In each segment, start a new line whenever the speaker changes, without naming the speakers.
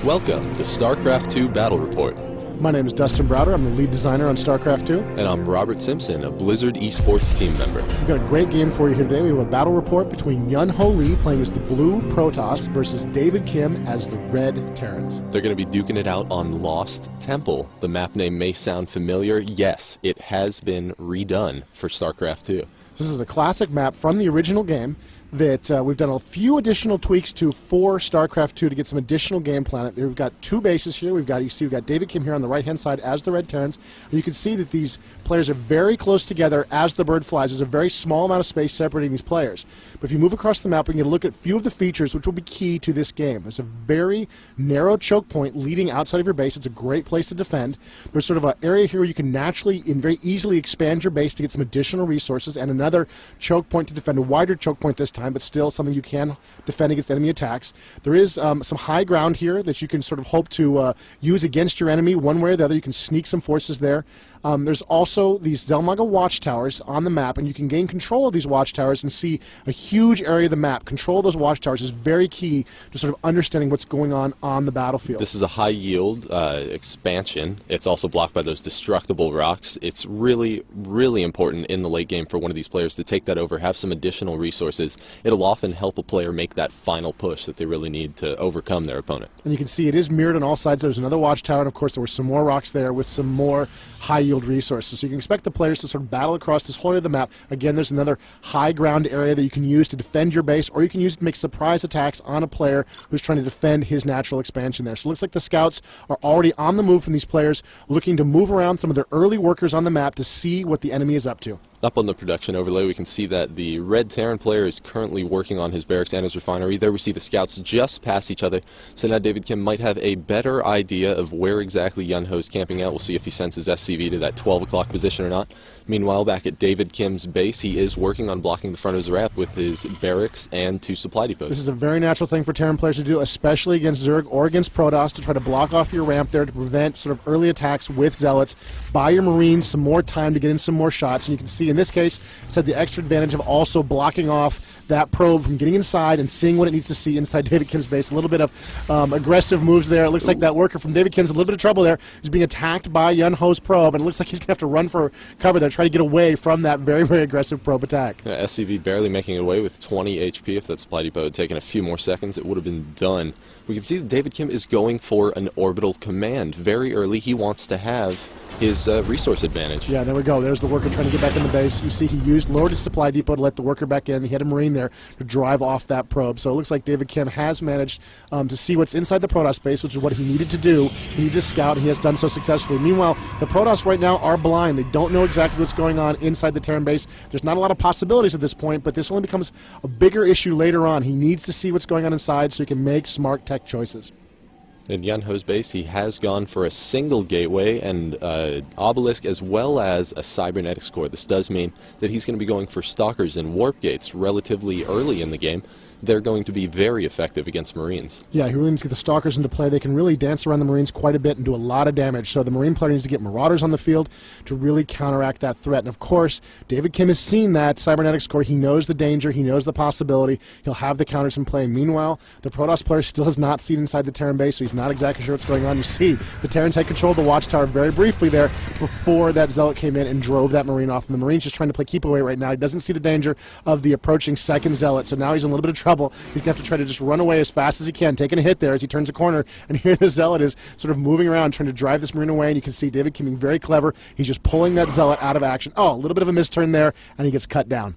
Welcome to StarCraft 2 Battle Report.
My name is Dustin Browder. I'm the lead designer on StarCraft 2.
And I'm Robert Simpson, a Blizzard esports team member.
We've got a great game for you here today. We have a battle report between Yun-Ho Lee playing as the blue Protoss versus David Kim as the red Terrans.
They're going to be duking it out on Lost Temple. The map name may sound familiar. Yes, it has been redone for StarCraft 2.
This is a classic map from the original game that we've done a few additional tweaks to for StarCraft 2 to get some additional game plan. We've got two bases here. We've got David Kim here on the right-hand side as the Red Terrans. And you can see that these players are very close together as the bird flies. There's a very small amount of space separating these players. But if you move across the map, we can get a look at a few of the features which will be key to this game. There's a very narrow choke point leading outside of your base. It's a great place to defend. There's sort of an area here where you can naturally and very easily expand your base to get some additional resources, and another choke point to defend, a wider choke point this time, but still something you can defend against enemy attacks. There is some high ground here that you can sort of hope to use against your enemy one way or the other. You can sneak some forces there. There's also these Zelmaga watchtowers on the map, and you can gain control of these watchtowers and see a huge area of the map. Control of those watchtowers is very key to sort of understanding what's going on the battlefield.
This is a high-yield expansion. It's also blocked by those destructible rocks. It's really, really important in the late game for one of these players to take that over, have some additional resources. It'll often help a player make that final push that they really need to overcome their opponent.
And you can see it is mirrored on all sides. There's another watchtower, and of course there were some more rocks there with some more high-yield resources. So you can expect the players to sort of battle across this whole area of the map. Again, there's another high ground area that you can use to defend your base, or you can use it to make surprise attacks on a player who's trying to defend his natural expansion there. So it looks like the scouts are already on the move from these players, looking to move around some of their early workers on the map to see what the enemy is up to.
Up on the production overlay, we can see that the Red Terran player is currently working on his barracks and his refinery. There we see the scouts just past each other, so now David Kim might have a better idea of where exactly Yun-Ho's camping out. We'll see if he sends his SCV to that 12 o'clock position or not. Meanwhile, back at David Kim's base, he is working on blocking the front of his ramp with his barracks and two supply depots.
This is a very natural thing for Terran players to do, especially against Zerg or against Protoss, to try to block off your ramp there to prevent sort of early attacks with Zealots. Buy your Marines some more time to get in some more shots, and you can see in this case it's had the extra advantage of also blocking off that probe from getting inside and seeing what it needs to see inside David Kim's base. A little bit of aggressive moves there. It looks like that worker from David Kim's in a little bit of trouble there. He's being attacked by Yun-Ho's probe, and it looks like he's going to have to run for cover there, try to get away from that very, very aggressive probe attack.
Yeah, SCV barely making it away with 20 HP. If that supply depot had taken a few more seconds, it would have been done. We can see that David Kim is going for an orbital command. Very early, he wants to have his resource advantage.
Yeah, there we go. There's the worker trying to get back in the base. You see he lowered his supply depot to let the worker back in. He had a Marine there to drive off that probe. So it looks like David Kim has managed to see what's inside the Protoss base, which is what he needed to do. He needed to scout, and he has done so successfully. Meanwhile, the Protoss right now are blind. They don't know exactly what's going on inside the Terran base. There's not a lot of possibilities at this point, but this only becomes a bigger issue later on. He needs to see what's going on inside so he can make smart tech choices.
In Yun-Ho's base, he has gone for a single gateway and obelisk as well as a cybernetics core. This does mean that he's going to be going for stalkers and warp gates relatively early in the game. They're going to be very effective against Marines.
Yeah, he really needs to get the Stalkers into play. They can really dance around the Marines quite a bit and do a lot of damage. So the Marine player needs to get Marauders on the field to really counteract that threat. And of course, David Kim has seen that cybernetics core. He knows the danger. He knows the possibility. He'll have the counters in play. Meanwhile, the Protoss player still has not seen inside the Terran base, so he's not exactly sure what's going on. You see, the Terrans had control of the Watchtower very briefly there before that Zealot came in and drove that Marine off. And the Marine's just trying to play keep away right now. He doesn't see the danger of the approaching second Zealot, so now he's in a little bit of trouble. He's going to have to try to just run away as fast as he can, taking a hit there as he turns a corner, and here the Zealot is sort of moving around trying to drive this Marine away, and you can see David Kim being very clever. He's just pulling that Zealot out of action. Oh, a little bit of a misturn there, and he gets cut down.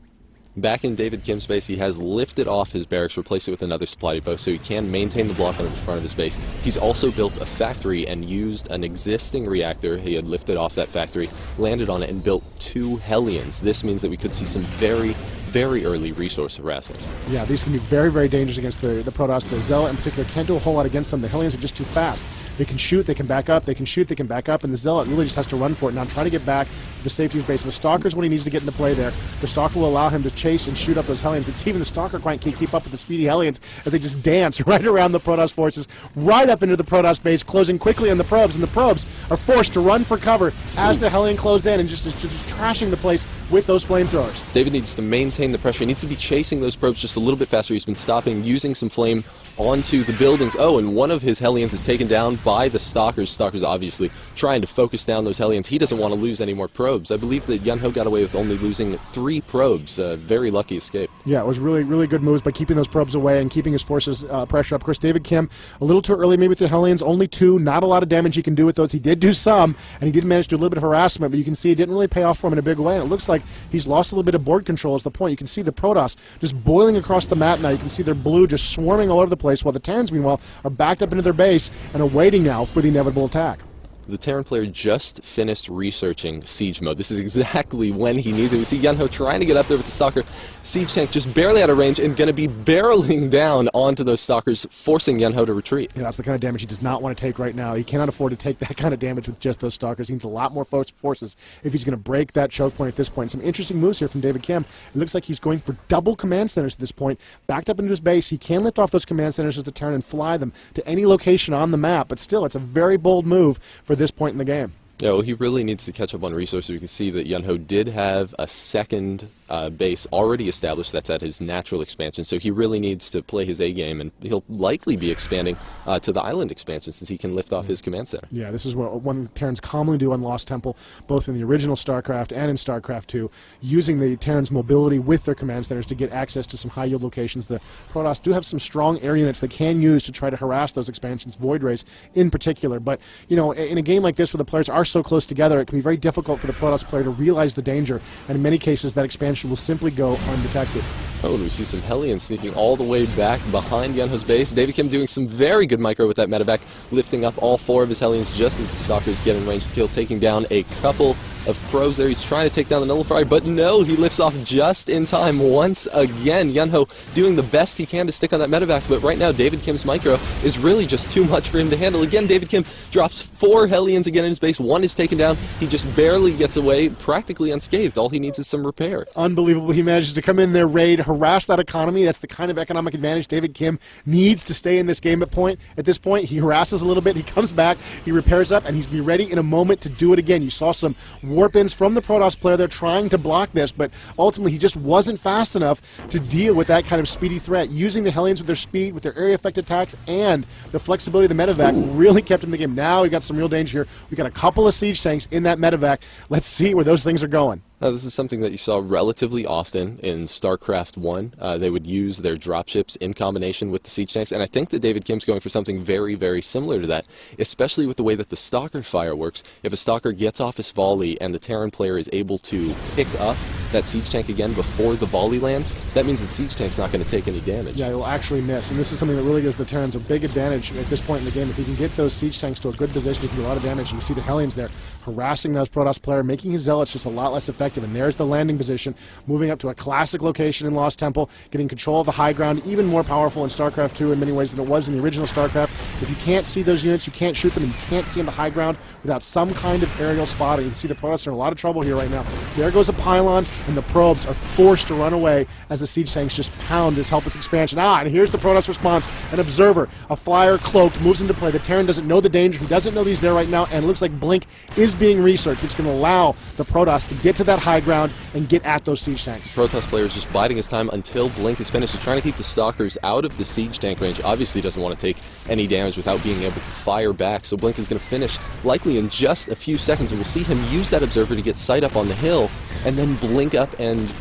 Back in David Kim's base, he has lifted off his barracks, replaced it with another supply depot so he can maintain the block on the front of his base. He's also built a factory and used an existing reactor. He had lifted off that factory, landed on it, and built 2 Hellions. This means that we could see some very early resource harassing.
Yeah, these can be very, very dangerous against the Protoss. The Zealot in particular can't do a whole lot against them. The Hellions are just too fast. They can shoot, they can back up, they can shoot, they can back up, and the Zealot really just has to run for it. Now try to get back to the safety of his base. And the Stalker's when he needs to get into play there. The Stalker will allow him to chase and shoot up those Hellions. But even the Stalker can't keep up with the speedy Hellions as they just dance right around the Protoss forces, right up into the Protoss base, closing quickly on the probes. And the probes are forced to run for cover as the Hellion close in and just trashing the place with those flamethrowers.
David needs to maintain the pressure. He needs to be chasing those probes just a little bit faster. He's been stopping, using some flame onto the buildings. Oh, and one of his Hellions is taken down by the Stalkers. Stalkers obviously trying to focus down those Hellions. He doesn't want to lose any more probes. I believe that Yunho got away with only losing 3 probes. Very lucky escape.
Yeah, it was really, really good moves by keeping those probes away and keeping his forces pressure up. Of course, David Kim, a little too early maybe with the Hellions, only 2, not a lot of damage he can do with those. He did do some, and he did manage to do a little bit of harassment, but you can see it didn't really pay off for him in a big way, and it looks like he's lost a little bit of board control is the point. You can see the Protoss just boiling across the map now. You can see their blue just swarming all over the place, while the Terrans, meanwhile, are backed up into their base and are waiting now for the inevitable attack.
The Terran player just finished researching siege mode. This is exactly when he needs it. We see Yunho trying to get up there with the Stalker. Siege tank just barely out of range and going to be barreling down onto those Stalkers, forcing Yunho to retreat.
Yeah, that's the kind of damage he does not want to take right now. He cannot afford to take that kind of damage with just those Stalkers. He needs a lot more forces if he's going to break that choke point at this point. Some interesting moves here from David Kim. It looks like he's going for double command centers at this point. Backed up into his base, he can lift off those command centers as the Terran and fly them to any location on the map, but still, it's a very bold move for this point in the game.
Yeah, well, he really needs to catch up on resources. We can see that Yunho did have a second base already established that's at his natural expansion, so he really needs to play his A game, and he'll likely be expanding to the island expansion since he can lift off his command center.
Yeah, this is what one Terrans commonly do on Lost Temple, both in the original StarCraft and in StarCraft 2, using the Terrans' mobility with their command centers to get access to some high-yield locations. The Protoss do have some strong air units they can use to try to harass those expansions, Void Rays in particular, but, you know, in a game like this where the players are so close together, it can be very difficult for the Protoss player to realize the danger, and in many cases that expansion will simply go undetected.
Oh, and we see some Hellions sneaking all the way back behind Yunho's base. David Kim doing some very good micro with that medevac, lifting up all 4 of his Hellions just as the Stalkers get in range to kill, taking down a couple of probes there. He's trying to take down the Nullifier, but no, he lifts off just in time once again. Yunho doing the best he can to stick on that medevac, but right now David Kim's micro is really just too much for him to handle. Again, David Kim drops 4 Hellions again in his base. 1 is taken down. He just barely gets away, practically unscathed. All he needs is some repair.
Unbelievable. He manages to come in there, raid, harass that economy. That's the kind of economic advantage David Kim needs to stay in this game at this point. He harasses a little bit, he comes back, he repairs up, and he's going to be ready in a moment to do it again. You saw some warp-ins from the Protoss player there trying to block this, but ultimately he just wasn't fast enough to deal with that kind of speedy threat. Using the Hellions with their speed, with their area effect attacks, and the flexibility of the medevac really kept him in the game. Now we've got some real danger here. We've got a couple of siege tanks in that medevac. Let's see where those things are going.
Now, this is something that you saw relatively often in StarCraft 1. They would use their dropships in combination with the siege tanks, and I think that David Kim's going for something very, very similar to that, especially with the way that the Stalker fire works. If a Stalker gets off his volley and the Terran player is able to pick up that siege tank again before the volley lands, that means the siege tank's not going to take any damage.
Yeah, it will actually miss, and this is something that really gives the Terrans a big advantage at this point in the game. If you can get those siege tanks to a good position, you can do a lot of damage. You can see the Hellions there harassing those Protoss player, making his Zealots just a lot less effective, and there's the landing position, moving up to a classic location in Lost Temple, getting control of the high ground, even more powerful in StarCraft 2 in many ways than it was in the original StarCraft. If you can't see those units, you can't shoot them, and you can't see in the high ground without some kind of aerial spotting. You can see the Protoss are in a lot of trouble here right now. There goes a pylon, and the probes are forced to run away as the siege tanks just pound this helpless expansion. And here's the Protoss response. An observer, a flyer cloaked, moves into play. The Terran doesn't know the danger. He doesn't know he's there right now, and it looks like Blink is being researched, which is going to allow the Protoss to get to that high ground and get at those siege tanks.
Protoss player is just biding his time until Blink is finished. He's trying to keep the Stalkers out of the siege tank range. Obviously doesn't want to take any damage without being able to fire back, so Blink is going to finish likely in just a few seconds, and we'll see him use that observer to get sight up on the hill and then blink up and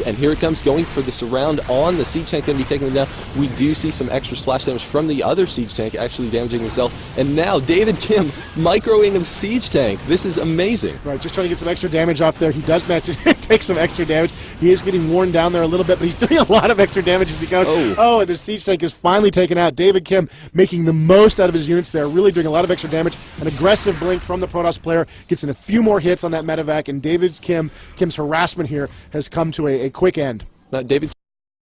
and here it comes, going for the surround on the siege tank, going to be taking them down. We do see some extra splash damage from the other siege tank actually damaging himself, and now David Kim microing the siege tank. This is amazing.
Right, just trying to get some extra damage off there. He does manage to take some extra damage. He is getting worn down there a little bit, but he's doing a lot of extra damage as he goes. And the siege tank is finally taken out. David Kim making the most out of his units there, really doing a lot of extra damage. An aggressive blink from the Protoss player gets in a few more hits on that medevac, and Kim's harassment here has come to a quick end.
David